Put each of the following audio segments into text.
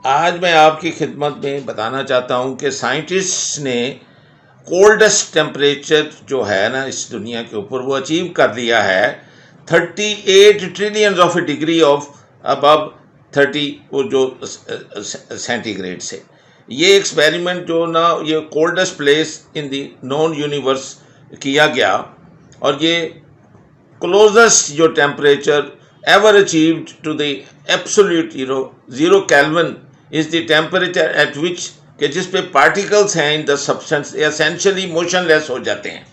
आज मैं आपकी खिदमत में बताना चाहता हूं कि साइंटिस्ट ने कोल्डेस्ट टेम्परेचर जो है ना इस दुनिया के ऊपर वो अचीव कर लिया है 38 trillion of A degree of above 30 वो जो सेंटीग्रेड से। ये एक्सपेरिमेंट जो ना ये coldest place in the non universe किया गया और ये closest जो temperature ever achieved to the absolute zero Kelvin is the temperature at which कि जिस पे पार्टिकल्स हैं in the substance essentially motionless हो जाते हैं।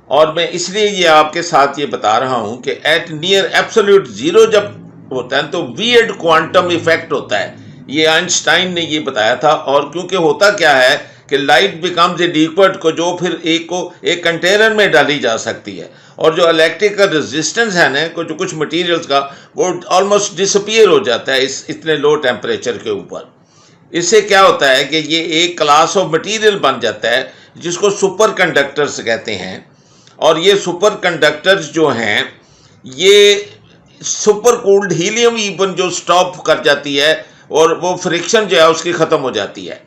और मैं इसलिए ये आपके साथ ये बता रहा हूं कि एट नियर एब्सोल्यूट जीरो जब होता है तो वियर्ड क्वांटम इफेक्ट होता है। ये आइंस्टाइन ने ये बताया था। और क्योंकि होता क्या है कि लाइट बिकम्स ए लिक्विड को जो फिर एक कंटेनर में डाली जा सकती है और जो इलेक्ट्रिकल रेजिस्टेंस है ना जो कुछ मटेरियल्स का वो ऑलमोस्ट डिसअपीयर हो जाता है इस इतने लो टेम्परेचर के ऊपर। इससे क्या होता है कि ये एक क्लास ऑफ मटेरियल बन जाता है जिसको सुपर कंडक्टर्स कहते हैं। और ये सुपर कंडक्टर्स जो हैं ये सुपर कूल्ड हीलियम ईवन जो स्टॉप कर जाती है और वो फ्रिक्शन जो है उसकी ख़त्म हो जाती है।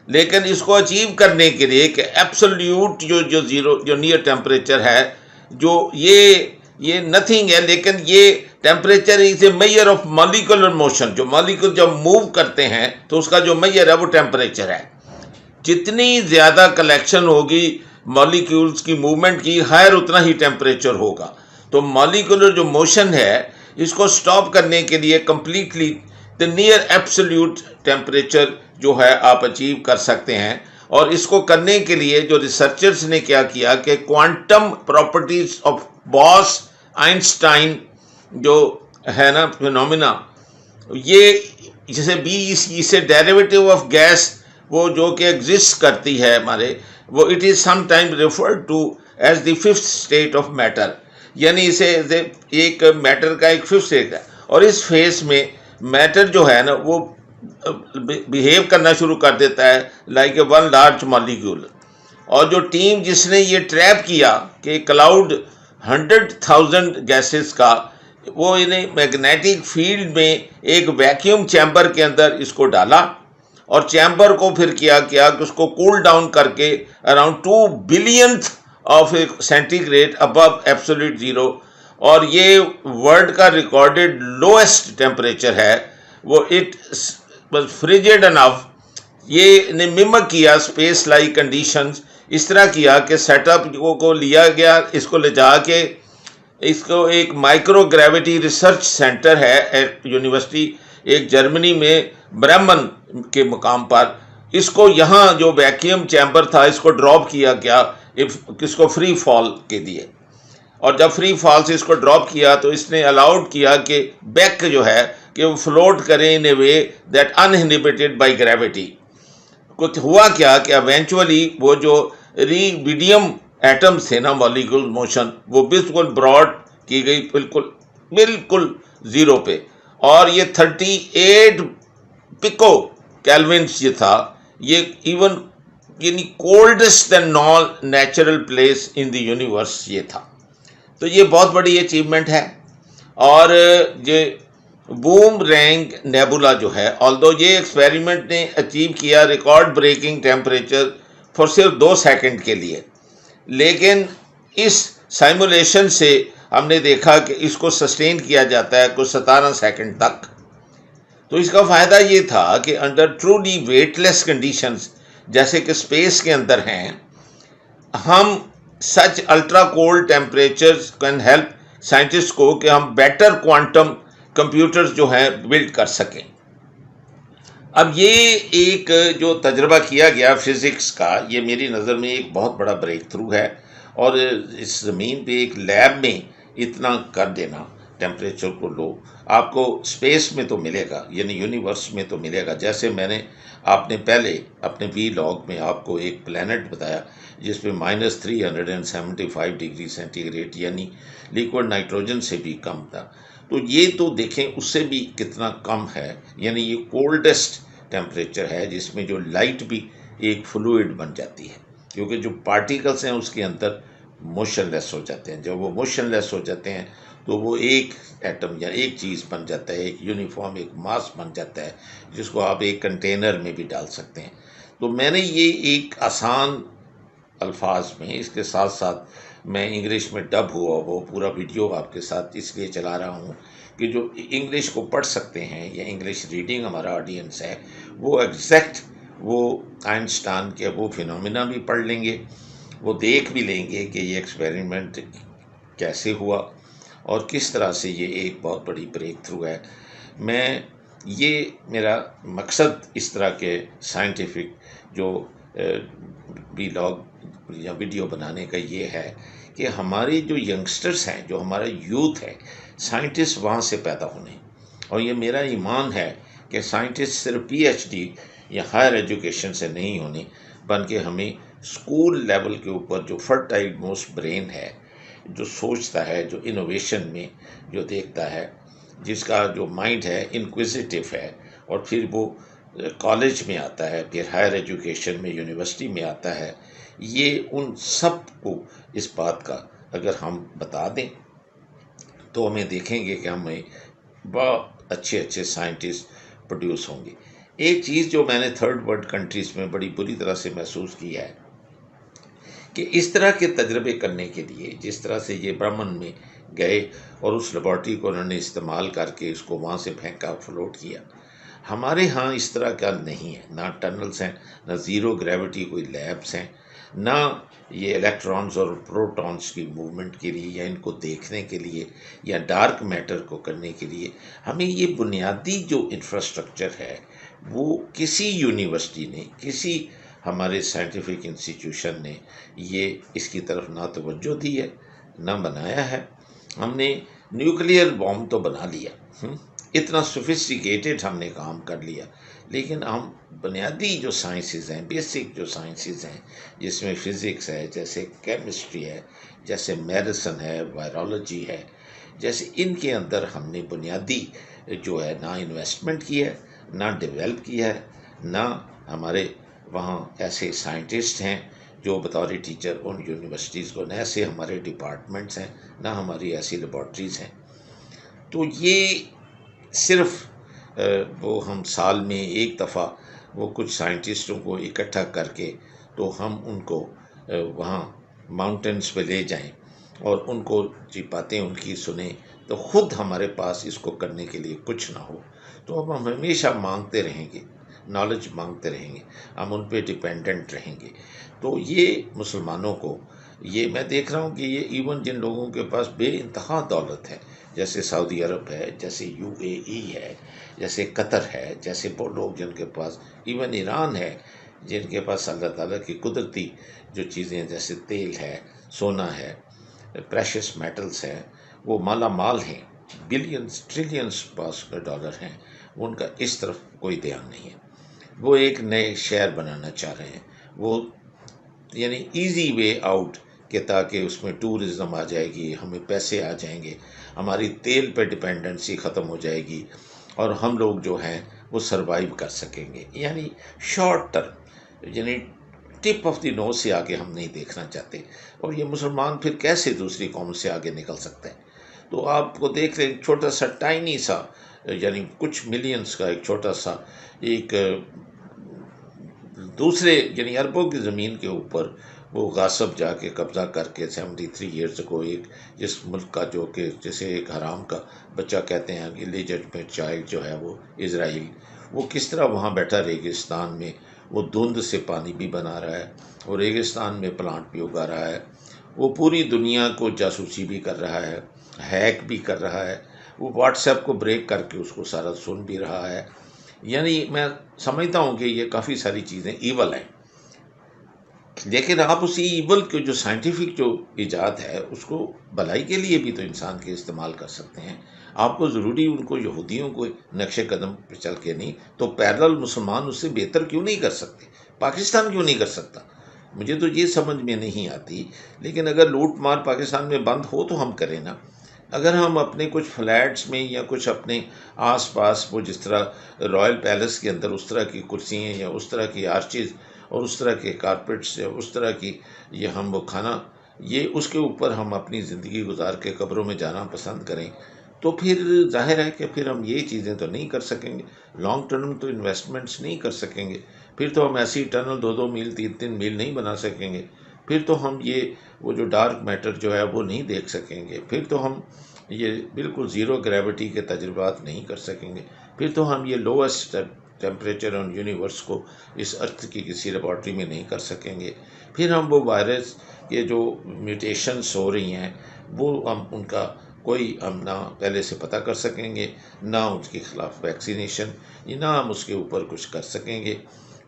लेकिन इसको अचीव करने के लिए कि एब्सोल्यूट जो ज़ीरो जो नियर टेम्परेचर है जो ये नथिंग है, लेकिन ये temperature is a measure of molecular motion. जो मॉलिक्यूल जब मूव करते हैं तो उसका जो मेजर है वो टेम्परेचर है। जितनी ज़्यादा कलेक्शन होगी मॉलिक्यूल्स की मूवमेंट की हायर उतना ही टेम्परेचर होगा। तो मॉलिक्यूलर जो मोशन है इसको स्टॉप करने के लिए completely the near absolute temperature जो है आप अचीव कर सकते हैं। और इसको करने के लिए जो रिसर्चर्स ने क्या किया कि quantum properties of boss Einstein जो है ना फिनोमिना, ये जैसे बी इसे डेरिवेटिव ऑफ गैस वो जो कि एग्जिस्ट करती है हमारे वो it is sometime referred to as the fifth state of matter. यानी इसे एक मैटर का एक फिफ्थ स्टेट है। और इस फेज में मैटर जो है ना वो बिहेव करना शुरू कर देता है like a one large molecule. और जो टीम जिसने ये ट्रैप किया कि क्लाउड 100,000 गैसेस का वो इन्हें मैग्नेटिक फील्ड में एक वैक्यूम चैम्बर के अंदर इसको डाला और चैम्बर को फिर किया कि उसको कूल डाउन करके around 2 billionth of A centigrade above absolute zero. और ये वर्ल्ड का रिकॉर्डेड लोएस्ट टेम्परेचर है। वो इट फ्रिजिड अनफ ये ने मिमक किया स्पेस लाइक कंडीशंस। इस तरह किया कि सेटअप को लिया गया, इसको ले जा के इसको एक माइक्रो ग्रेविटी रिसर्च सेंटर है एट यूनिवर्सिटी एक जर्मनी में ब्रेमन के मुकाम पर। इसको यहाँ जो वैक्यूम चैम्बर था इसको ड्रॉप किया गया किसको फ्री फॉल के लिए। और जब फ्री फॉल से इसको ड्रॉप किया तो इसने अलाउड किया कि बैक जो है कि वो फ्लोट करें in a way that uninhibited by gravity. कुछ हुआ क्या कि एवेंचुअली वो जो रिबिडियम एटम्स थे ना मॉलिक्यूल मोशन वो बिल्कुल ब्रॉड की गई बिल्कुल ज़ीरो पे। और ये 38 पिको कैल्विन्स ये था। ये इवन यानी coldest than non natural place in the universe ये था। तो ये बहुत बड़ी अचीवमेंट है। और ये बूम रैंग नेबुला जो है ऑल्दो ये एक्सपेरिमेंट ने अचीव किया रिकॉर्ड ब्रेकिंग टेम्परेचर फॉर सिर्फ 2 सेकंड के लिए, लेकिन इस साइमुलेशन से हमने देखा कि इसको सस्टेन किया जाता है कुछ 17 सेकंड तक। तो इसका फ़ायदा ये था कि अंडर ट्रूली वेटलेस कंडीशंस जैसे कि स्पेस के अंदर हैं हम such ultra cold temperatures can help scientist को कि हम बेटर क्वांटम कंप्यूटर्स जो हैं बिल्ड कर सकें। अब ये एक जो तजर्बा किया गया फिज़िक्स का ये मेरी नज़र में एक बहुत बड़ा ब्रेक थ्रू है। और इस ज़मीन पे एक लैब में इतना कर देना टेम्परेचर को लो आपको स्पेस में तो मिलेगा यानी यूनिवर्स में तो मिलेगा। जैसे मैंने आपने पहले अपने वी-लॉग में आपको एक प्लैनेट बताया जिसमें -375 डिग्री सेंटीग्रेड यानी लिक्विड नाइट्रोजन से भी कम था। तो ये तो देखें उससे भी कितना कम है। यानी ये कोल्डेस्ट टेम्परेचर है जिसमें जो लाइट भी एक फ्लूइड बन जाती है क्योंकि जो पार्टिकल्स हैं उसके अंदर मोशनलेस हो जाते हैं। जब वो मोशनलेस हो जाते हैं तो वो एक एटम या एक चीज़ बन जाता है, एक यूनिफॉर्म, एक मास बन जाता है, जिसको आप एक कंटेनर में भी डाल सकते हैं। तो मैंने ये एक आसान अल्फाज में, इसके साथ साथ मैं इंग्लिश में डब हुआ वो पूरा वीडियो आपके साथ इसलिए चला रहा हूँ कि जो इंग्लिश को पढ़ सकते हैं या इंग्लिश रीडिंग हमारा ऑडियंस है, वो एग्जैक्ट वो आइंस्टाइन के वो फिनोमिना भी पढ़ लेंगे, वो देख भी लेंगे कि ये एक्सपेरिमेंट कैसे हुआ और किस तरह से ये एक बहुत बड़ी ब्रेक थ्रू है। मैं ये मेरा मकसद इस तरह के साइंटिफिक जो व्लॉग या वीडियो बनाने का ये है कि हमारे जो यंगस्टर्स हैं, जो हमारा यूथ है, साइंटिस्ट वहाँ से पैदा होने। और ये मेरा ईमान है कि साइंटिस्ट सिर्फ पीएचडी या हायर एजुकेशन से नहीं होने, बल्कि हमें स्कूल लेवल के ऊपर जो फर्टाइल मोस्ट ब्रेन है, जो सोचता है, जो इनोवेशन में जो देखता है, जिसका जो माइंड है इंक्विजिटिव है, और फिर वो कॉलेज में आता है, फिर हायर एजुकेशन में, यूनिवर्सिटी में आता है, ये उन सब को इस बात का अगर हम बता दें तो हमें देखेंगे कि हमें बहुत अच्छे अच्छे साइंटिस्ट प्रोड्यूस होंगे। एक चीज़ जो मैंने थर्ड वर्ल्ड कंट्रीज़ में बड़ी बुरी तरह से महसूस की है कि इस तरह के तजर्बे करने के लिए, जिस तरह से ये ब्रह्मन में गए और उस लेबॉर्ट्री को उन्होंने इस्तेमाल करके इसको वहाँ से फेंका, फ्लोट किया, हमारे यहाँ इस तरह का नहीं है। ना टनल्स हैं, ना ज़ीरो ग्रेविटी कोई लैब्स हैं, ना ये इलेक्ट्रॉन्स और प्रोटॉन्स की मूवमेंट के लिए या इनको देखने के लिए या डार्क मैटर को करने के लिए हमें ये बुनियादी जो इंफ्रास्ट्रक्चर है वो किसी यूनिवर्सिटी ने, किसी हमारे साइंटिफिक इंस्टीट्यूशन ने ये इसकी तरफ ना तवज्जो दी है, ना बनाया है। हमने न्यूक्लियर बॉम्ब तो बना लिया, इतना सोफिस्टिकेटेड हमने काम कर लिया, लेकिन हम बुनियादी जो साइंसेस हैं, बेसिक जो साइंसेस हैं, जिसमें फ़िज़िक्स है, जैसे केमिस्ट्री है, जैसे मेडिसिन है, वायरोलॉजी है, जैसे इनके अंदर हमने बुनियादी जो है ना इन्वेस्टमेंट की है, ना डेवलप किया है, ना हमारे वहाँ ऐसे साइंटिस्ट हैं जो बतौर टीचर उन यूनिवर्सिटीज़ को, न ऐसे हमारे डिपार्टमेंट्स हैं, ना हमारी ऐसी लेबॉर्ट्रीज़ हैं। तो ये सिर्फ वो हम साल में एक दफ़ा वो कुछ साइंटिस्टों को इकट्ठा करके तो हम उनको वहाँ माउंटेन्स पे ले जाएं और उनको जी बातें उनकी सुने, तो ख़ुद हमारे पास इसको करने के लिए कुछ ना हो, तो हम हमेशा मांगते रहेंगे, नॉलेज मांगते रहेंगे, हम उन पे डिपेंडेंट रहेंगे। तो ये मुसलमानों को, ये मैं देख रहा हूँ कि ये इवन जिन लोगों के पास बेइंतहा दौलत है, जैसे सऊदी अरब है, जैसे यूएई है, जैसे कतर है, जैसे वो लोग जिनके पास, इवन ईरान है, जिनके पास अल्लाह ताला की कुदरती जो चीज़ें जैसे तेल है, सोना है, प्रेशियस मेटल्स हैं, वो माला माल हैं, बिलियंस ट्रिलियंस पास डॉलर हैं, उनका इस तरफ कोई ध्यान नहीं है। वो एक नए शहर बनाना चाह रहे हैं, वो यानी इजी वे आउट के, ताकि उसमें टूरिज़्म आ जाएगी, हमें पैसे आ जाएंगे, हमारी तेल पे डिपेंडेंसी ख़त्म हो जाएगी और हम लोग जो हैं वो सरवाइव कर सकेंगे। यानी शॉर्ट टर्म, यानी टिप ऑफ द नोज से आगे हम नहीं देखना चाहते। और ये मुसलमान फिर कैसे दूसरी कौम से आगे निकल सकते हैं? तो आपको देख लें, छोटा सा टाइनी सा, यानी कुछ मिलियंस का एक छोटा सा एक दूसरे यानी अरबों की ज़मीन के ऊपर वो गासब जाके कब्ज़ा करके 73 ईयर्स को, एक जिस मुल्क का जो कि जैसे एक हराम का बच्चा कहते हैं, इलीजिटिमेट चाइल्ड जो है वो इज़राइल, वो किस तरह वहाँ बैठा रेगिस्तान में, वो धुंध से पानी भी बना रहा है और रेगिस्तान में प्लांट भी उगा रहा है, वो पूरी दुनिया को जासूसी भी कर रहा है, हैक भी कर रहा है, वो व्हाट्सएप को ब्रेक करके उसको सारा सुन भी रहा है। यानी मैं समझता हूँ कि ये काफ़ी सारी चीज़ें ईवल हैं, लेकिन आप उसी ईवल के जो साइंटिफिक जो इजाद है उसको भलाई के लिए भी तो इंसान के इस्तेमाल कर सकते हैं। आपको ज़रूरी उनको यहूदियों को नक्शे कदम पे चल के नहीं, तो पैरेलल मुसलमान उससे बेहतर क्यों नहीं कर सकते? पाकिस्तान क्यों नहीं कर सकता? मुझे तो ये समझ में नहीं आती। लेकिन अगर लूट मार पाकिस्तान में बंद हो तो हम करें ना। अगर हम अपने कुछ फ्लैट्स में या कुछ अपने आसपास वो जिस तरह रॉयल पैलेस के अंदर उस तरह की कुर्सियाँ या उस तरह की आर्चेज़ और उस तरह के कारपेट्स या उस तरह की ये हम वो खाना ये उसके ऊपर हम अपनी ज़िंदगी गुजार के कब्रों में जाना पसंद करें, तो फिर जाहिर है कि फिर हम ये चीज़ें तो नहीं कर सकेंगे, लॉन्ग टर्म तो इन्वेस्टमेंट्स नहीं कर सकेंगे। फिर तो हम ऐसी टनल 2-2 मील 3-3 मील नहीं बना सकेंगे। फिर तो हम ये वो जो डार्क मैटर जो है वो नहीं देख सकेंगे। फिर तो हम ये बिल्कुल ज़ीरो ग्रेविटी के तजुर्बात नहीं कर सकेंगे। फिर तो हम ये लोएस्ट टेम्परेचर ऑन यूनिवर्स को इस अर्थ की किसी लेबॉर्ट्री में नहीं कर सकेंगे। फिर हम वो वायरस ये जो म्यूटेशंस हो रही हैं वो हम उनका कोई हम ना पहले से पता कर सकेंगे, ना उसके ख़िलाफ़ वैक्सीनेशन, ना हम उसके ऊपर कुछ कर सकेंगे।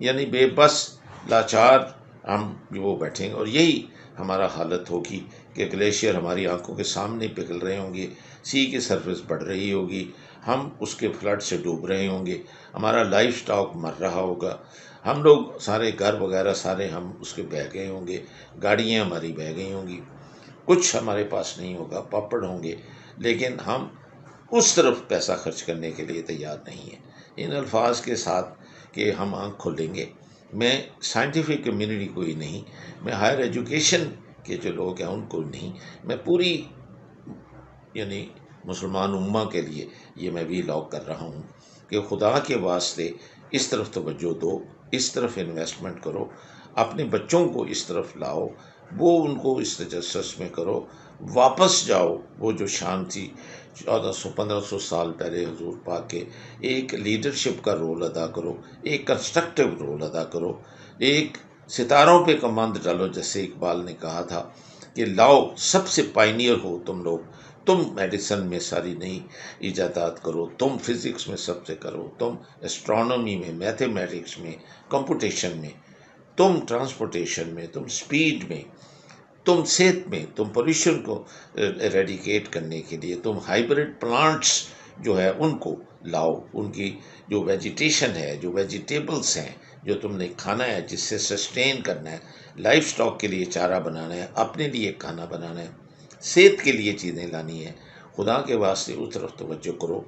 यानी बेबस लाचार हम वो बैठेंगे और यही हमारा हालत होगी कि ग्लेशियर हमारी आंखों के सामने पिघल रहे होंगे, सी की सरफेस बढ़ रही होगी, हम उसके फ्लड से डूब रहे होंगे, हमारा लाइफ स्टॉक मर रहा होगा, हम लोग सारे घर वगैरह सारे हम उसके बह गए होंगे, गाड़ियाँ हमारी बह गई होंगी, कुछ हमारे पास नहीं होगा, पापड़ होंगे, लेकिन हम उस तरफ पैसा खर्च करने के लिए तैयार नहीं है। इन अल्फाज के साथ कि हम आँख खोलेंगे, मैं साइंटिफिक कम्युनिटी को ही नहीं, मैं हायर एजुकेशन के जो लोग हैं उनको नहीं, मैं पूरी यानी मुसलमान उम्मा के लिए ये मैं भी लॉक कर रहा हूँ कि खुदा के वास्ते इस तरफ तवज्जो दो, इस तरफ इन्वेस्टमेंट करो, अपने बच्चों को इस तरफ लाओ, वो उनको इस तजस्सुस में करो, वापस जाओ वो जो शान थी 1400-1500 साल पहले हुजूर पाक के, एक लीडरशिप का रोल अदा करो, एक कंस्ट्रक्टिव रोल अदा करो, एक सितारों पे कमांड डालो, जैसे इकबाल ने कहा था कि लाओ सबसे पायनियर हो तुम लोग, तुम मेडिसिन में सारी नई इजादात करो, तुम फिज़िक्स में सबसे करो, तुम एस्ट्रोनॉमी में, मैथमेटिक्स में, कंप्यूटेशन में, तुम ट्रांसपोर्टेशन में, तुम स्पीड में, तुम सेहत में, तुम पोल्यूशन को एरेडिकेट करने के लिए तुम हाइब्रिड प्लांट्स जो है उनको लाओ, उनकी जो वेजिटेशन है, जो वेजिटेबल्स हैं जो तुमने खाना है, जिससे सस्टेन करना है, लाइफ स्टॉक के लिए चारा बनाना है, अपने लिए खाना बनाना है, सेहत के लिए चीज़ें लानी है, खुदा के वास्ते उस तरफ तवज्जो करो,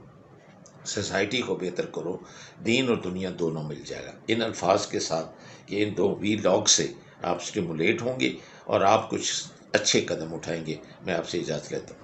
सोसाइटी को बेहतर करो, दीन और दुनिया दोनों मिल जाएगा। इन अल्फाज के साथ कि इन 2 वी लॉग से आप स्टिमुलेट होंगे और आप कुछ अच्छे कदम उठाएंगे। मैं आपसे इजाज़त लेता हूँ।